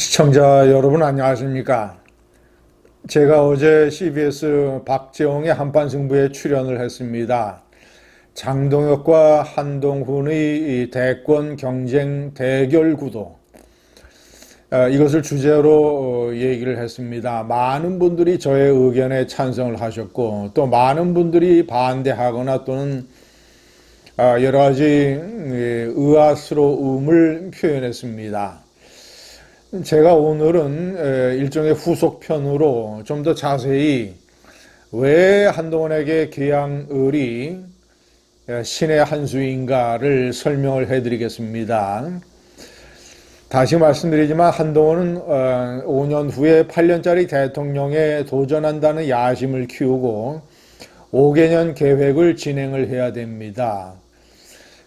시청자 여러분 안녕하십니까? 제가 어제 CBS 박재홍의 한판승부에 출연을 했습니다. 장동혁과 한동훈의 이 대권 경쟁 대결 구도, 이것을 주제로 얘기를 했습니다. 많은 분들이 저의 의견에 찬성을 하셨고 또 많은 분들이 반대하거나 또는 여러 가지 의아스러움을 표현했습니다. 제가 오늘은 일종의 후속편으로 좀 더 자세히 왜 한동훈에게 계양을이 신의 한 수인가를 설명을 해드리겠습니다. 다시 말씀드리지만 한동훈은 5년 후에 8년짜리 대통령에 도전한다는 야심을 키우고 5개년 계획을 진행을 해야 됩니다.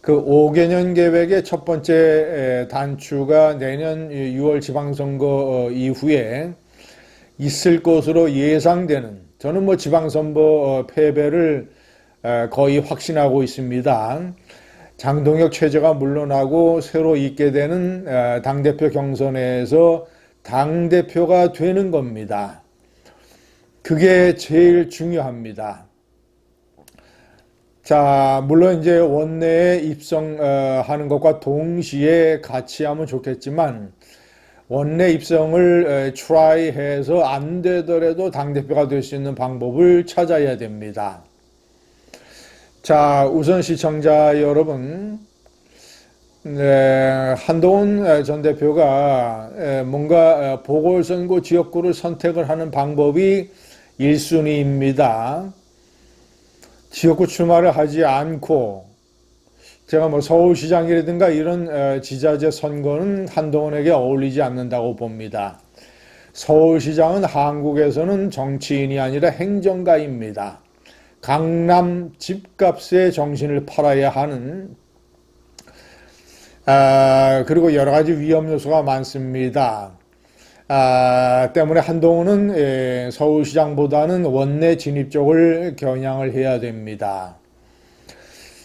그 5개년 계획의 첫 번째 단추가 내년 6월 지방선거 이후에 있을 것으로 예상되는, 저는 뭐 지방선거 패배를 거의 확신하고 있습니다. 장동혁 체제가 물러나고 새로 있게 되는 당대표 경선에서 당대표가 되는 겁니다. 그게 제일 중요합니다. 자, 물론 이제 원내에 입성하는 것과 동시에 같이 하면 좋겠지만, 원내 입성을 try 해서 안 되더라도 당대표가 될 수 있는 방법을 찾아야 됩니다. 자, 우선 시청자 여러분, 한동훈 전 대표가 뭔가 보궐선거 지역구를 선택을 하는 방법이 1순위입니다. 지역구 출마를 하지 않고 제가 뭐 서울시장이라든가 이런 지자체 선거는 한동훈에게 어울리지 않는다고 봅니다. 서울시장은 한국에서는 정치인이 아니라 행정가입니다. 강남 집값에 정신을 팔아야 하는, 그리고 여러 가지 위험 요소가 많습니다. 때문에 한동훈은 서울시장보다는 원내 진입 쪽을 겨냥을 해야 됩니다.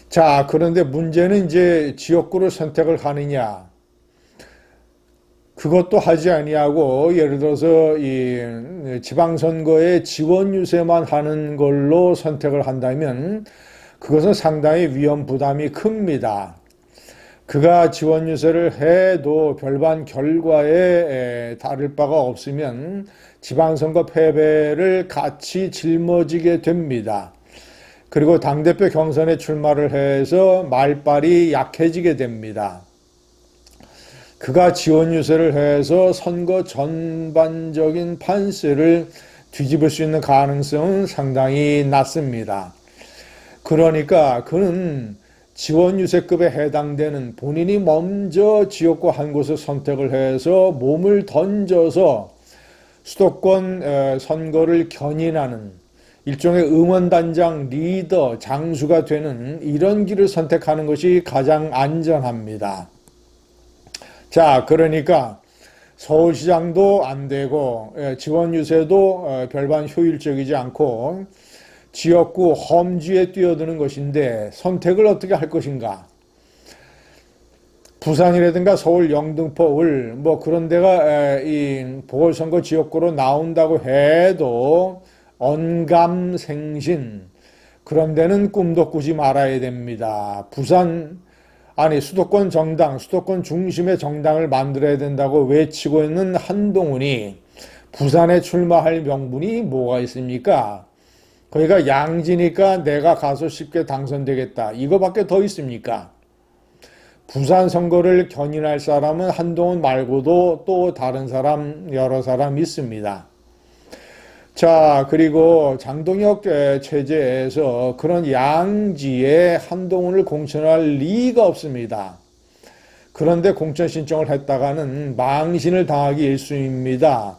자, 그런데 문제는 이제 지역구를 선택을 하느냐, 그것도 하지 아니하고 예를 들어서 이 지방선거에 지원 유세만 하는 걸로 선택을 한다면 그것은 상당히 위험 부담이 큽니다. 그가 지원 유세를 해도 별반 결과에 다를 바가 없으면 지방선거 패배를 같이 짊어지게 됩니다. 그리고 당대표 경선에 출마를 해서 말발이 약해지게 됩니다. 그가 지원 유세를 해서 선거 전반적인 판세를 뒤집을 수 있는 가능성은 상당히 낮습니다. 그러니까 그는 지원 유세급에 해당되는, 본인이 먼저 지역구 한 곳을 선택을 해서 몸을 던져서 수도권 선거를 견인하는 일종의 응원단장, 리더, 장수가 되는 이런 길을 선택하는 것이 가장 안전합니다. 자, 그러니까 서울시장도 안 되고 지원 유세도 별반 효율적이지 않고 지역구 험지에 뛰어드는 것인데 선택을 어떻게 할 것인가? 부산이라든가 서울 영등포 을 뭐 그런 데가 이 보궐선거 지역구로 나온다고 해도 언감생신, 그런 데는 꿈도 꾸지 말아야 됩니다. 수도권 정당, 수도권 중심의 정당을 만들어야 된다고 외치고 있는 한동훈이 부산에 출마할 명분이 뭐가 있습니까? 거기가 양지니까 내가 가서 쉽게 당선되겠다, 이거밖에 더 있습니까? 부산 선거를 견인할 사람은 한동훈 말고도 또 다른 사람, 여러 사람 있습니다. 자, 그리고 장동혁 체제에서 그런 양지에 한동훈을 공천할 리가 없습니다. 그런데 공천 신청을 했다가는 망신을 당하기 일쑤입니다.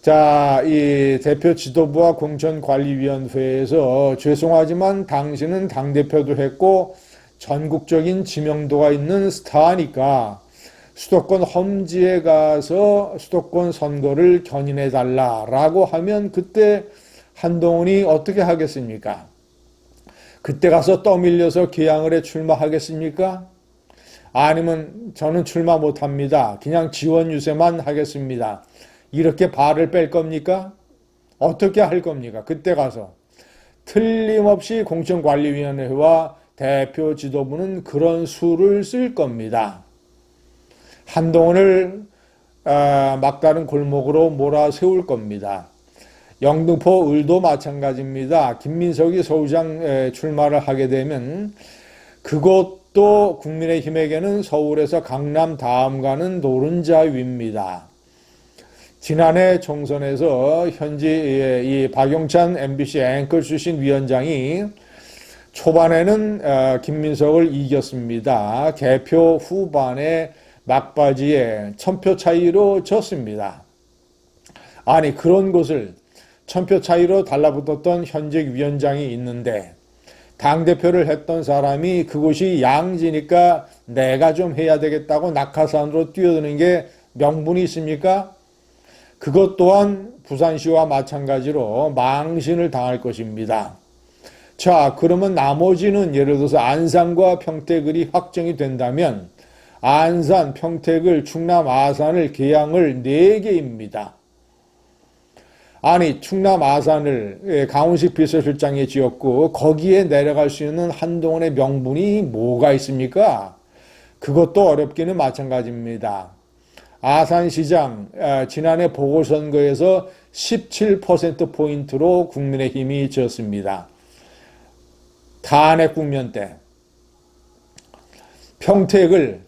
자, 이 대표 지도부와 공천관리위원회에서 죄송하지만 당신은 당대표도 했고 전국적인 지명도가 있는 스타니까 수도권 험지에 가서 수도권 선거를 견인해달라라고 하면 그때 한동훈이 어떻게 하겠습니까? 그때 가서 떠밀려서 계양을에 출마하겠습니까? 아니면 저는 출마 못합니다. 그냥 지원 유세만 하겠습니다. 이렇게 발을 뺄 겁니까? 어떻게 할 겁니까? 그때 가서 틀림없이 공천관리위원회와 대표 지도부는 그런 수를 쓸 겁니다. 한동훈을 막다른 골목으로 몰아세울 겁니다. 영등포 을도 마찬가지입니다. 김민석이 서울시장 출마를 하게 되면 그것도 국민의힘에게는 서울에서 강남 다음 가는 노른자 위입니다. 지난해 총선에서 현지 이 박용찬 MBC 앵커 출신 위원장이 초반에는 김민석을 이겼습니다. 개표 후반에 막바지에 1000표 차이로 졌습니다. 아니 그런 것을 1000표 차이로 달라붙었던 현직 위원장이 있는데 당대표를 했던 사람이 그곳이 양지니까 내가 좀 해야 되겠다고 낙하산으로 뛰어드는 게 명분이 있습니까? 그것 또한 부산시와 마찬가지로 망신을 당할 것입니다. 자, 그러면 나머지는 예를 들어서 안산과 평택을이 확정이 된다면 안산, 평택을, 충남, 아산을 계양을 4개입니다. 아니 충남 아산을 강훈식 비서실장이 지었고 거기에 내려갈 수 있는 한동훈의 명분이 뭐가 있습니까? 그것도 어렵기는 마찬가지입니다. 아산시장 지난해 보궐선거에서 17%포인트로 국민의힘이 졌습니다. 탄핵 국면 때. 평택을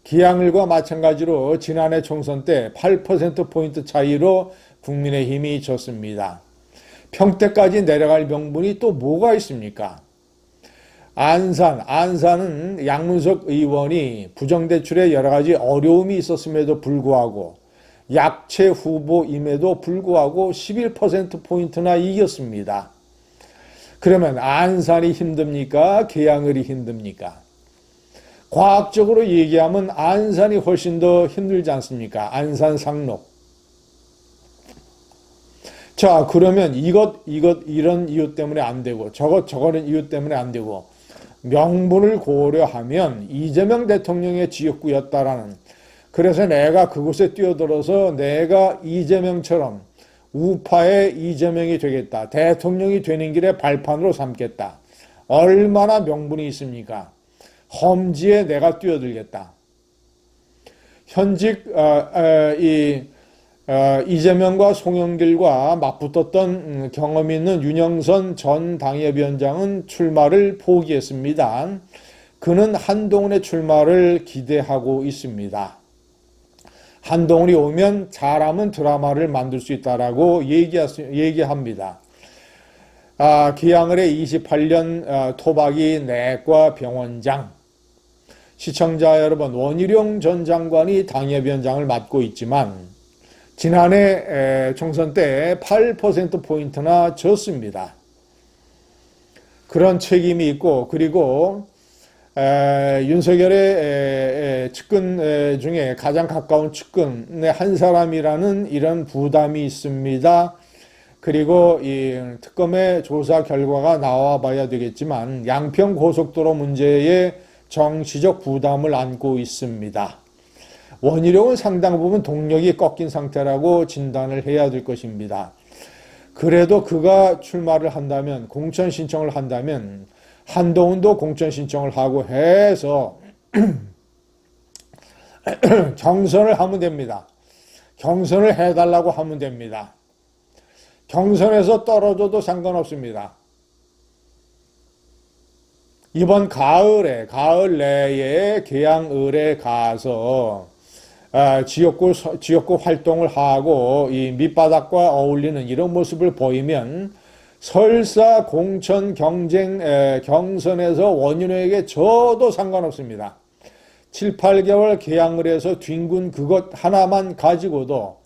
기양을과 마찬가지로 지난해 총선 때 8%포인트 차이로 국민의힘이 졌습니다. 평택까지 내려갈 명분이 또 뭐가 있습니까? 안산은 양문석 의원이 부정대출에 여러 가지 어려움이 있었음에도 불구하고 약체 후보임에도 불구하고 11%포인트나 이겼습니다. 그러면 안산이 힘듭니까? 계양을이 힘듭니까? 과학적으로 얘기하면 안산이 훨씬 더 힘들지 않습니까? 안산 상록. 자, 그러면 이런 이유 때문에 안 되고, 저거는 이유 때문에 안 되고, 명분을 고려하면 이재명 대통령의 지역구였다라는, 그래서 내가 그곳에 뛰어들어서 내가 이재명처럼 우파의 이재명이 되겠다. 대통령이 되는 길에 발판으로 삼겠다. 얼마나 명분이 있습니까? 험지에 내가 뛰어들겠다. 현직 이재명과 송영길과 맞붙었던 경험이 있는 윤영선 전 당협위원장은 출마를 포기했습니다. 그는 한동훈의 출마를 기대하고 있습니다. 한동훈이 오면 잘하면 드라마를 만들 수 있다라고 얘기합니다. 기양을의 28년 토박이 내과 병원장. 시청자 여러분, 원희룡 전 장관이 당협위원장을 맡고 있지만 지난해 총선 때 8%포인트나 졌습니다. 그런 책임이 있고, 그리고 윤석열의 측근 중에 가장 가까운 측근의 한 사람이라는 이런 부담이 있습니다. 그리고 이 특검의 조사 결과가 나와 봐야 되겠지만 양평 고속도로 문제에 정치적 부담을 안고 있습니다. 원희룡은 상당 부분 동력이 꺾인 상태라고 진단을 해야 될 것입니다. 그래도 그가 출마를 한다면, 공천 신청을 한다면 한동훈도 공천 신청을 하고 해서 경선을 하면 됩니다. 경선을 해달라고 하면 됩니다. 경선에서 떨어져도 상관없습니다. 이번 가을 내에 계양을에 가서 지역구 활동을 하고 이 밑바닥과 어울리는 이런 모습을 보이면 설사 공천 경선에서 원윤호에게 져도 상관없습니다. 7, 8개월 계양을에서 뒹군 그것 하나만 가지고도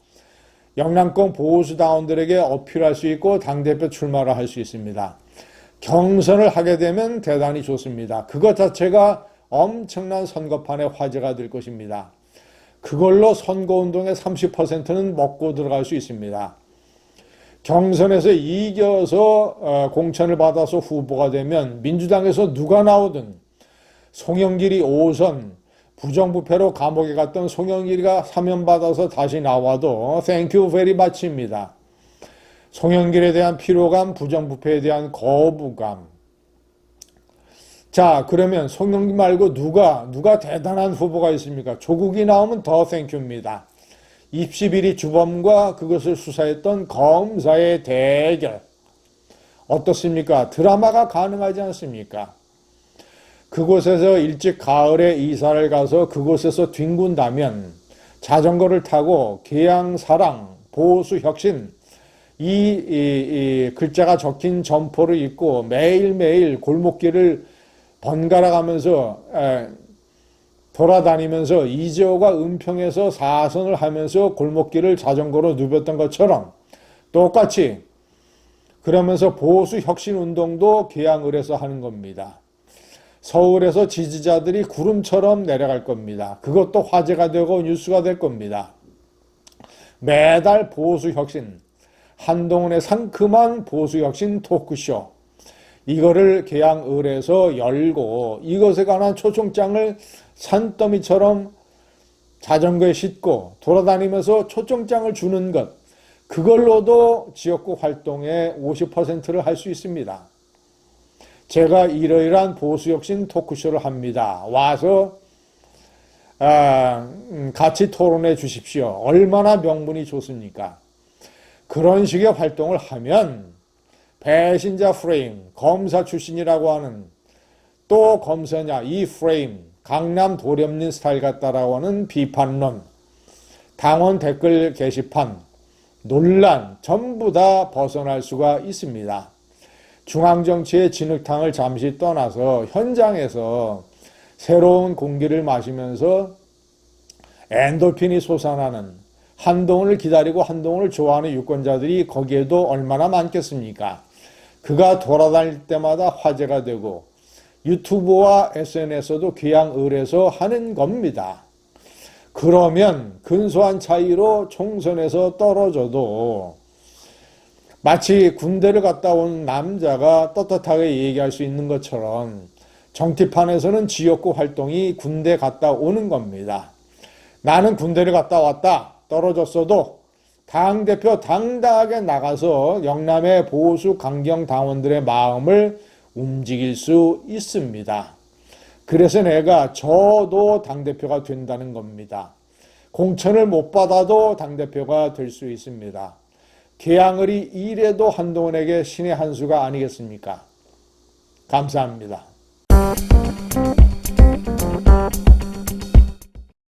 영남권 보수당원들에게 어필할 수 있고 당대표 출마를 할 수 있습니다. 경선을 하게 되면 대단히 좋습니다. 그것 자체가 엄청난 선거판의 화제가 될 것입니다. 그걸로 선거운동의 30%는 먹고 들어갈 수 있습니다. 경선에서 이겨서 공천을 받아서 후보가 되면 민주당에서 누가 나오든 송영길이 5선, 부정부패로 감옥에 갔던 송영길이가 사면받아서 다시 나와도 땡큐 베리 마치입니다. 송영길에 대한 피로감, 부정부패에 대한 거부감. 자, 그러면 송영길 말고 누가 대단한 후보가 있습니까? 조국이 나오면 더 땡큐입니다. 입시비리 주범과 그것을 수사했던 검사의 대결. 어떻습니까? 드라마가 가능하지 않습니까? 그곳에서 일찍 가을에 이사를 가서 그곳에서 뒹군다면 자전거를 타고 개항사랑, 보수혁신 이 글자가 적힌 점포를 입고 매일매일 골목길을 번갈아 가면서 돌아다니면서 이재호가 은평에서 사선을 하면서 골목길을 자전거로 누볐던 것처럼 똑같이 그러면서 보수혁신운동도 개항을해서 하는 겁니다. 서울에서 지지자들이 구름처럼 내려갈 겁니다. 그것도 화제가 되고 뉴스가 될 겁니다. 매달 보수혁신, 한동훈의 상큼한 보수혁신 토크쇼, 이거를 개항을해서 열고 이것에 관한 초청장을 산더미처럼 자전거에 싣고 돌아다니면서 초청장을 주는 것, 그걸로도 지역구 활동의 50%를 할 수 있습니다. 제가 이러이러한 보수혁신 토크쇼를 합니다. 와서 같이 토론해 주십시오. 얼마나 명분이 좋습니까? 그런 식의 활동을 하면 배신자 프레임, 검사 출신이라고 하는 또 검사냐 이 프레임, 강남 도련님 스타일 같다라고 하는 비판론, 당원 댓글 게시판, 논란 전부 다 벗어날 수가 있습니다. 중앙정치의 진흙탕을 잠시 떠나서 현장에서 새로운 공기를 마시면서 엔돌핀이 솟아나는, 한동훈을 기다리고 한동훈을 좋아하는 유권자들이 거기에도 얼마나 많겠습니까? 그가 돌아다닐 때마다 화제가 되고 유튜브와 SNS에도 귀양을해서 하는 겁니다. 그러면 근소한 차이로 총선에서 떨어져도 마치 군대를 갔다 온 남자가 떳떳하게 얘기할 수 있는 것처럼 정치판에서는 지역구 활동이 군대 갔다 오는 겁니다. 나는 군대를 갔다 왔다. 떨어졌어도 당대표 당당하게 나가서 영남의 보수 강경 당원들의 마음을 움직일 수 있습니다. 그래서 내가 저도 당대표가 된다는 겁니다. 공천을 못 받아도 당대표가 될 수 있습니다. 개항을이 이래도 한동훈에게 신의 한 수가 아니겠습니까? 감사합니다.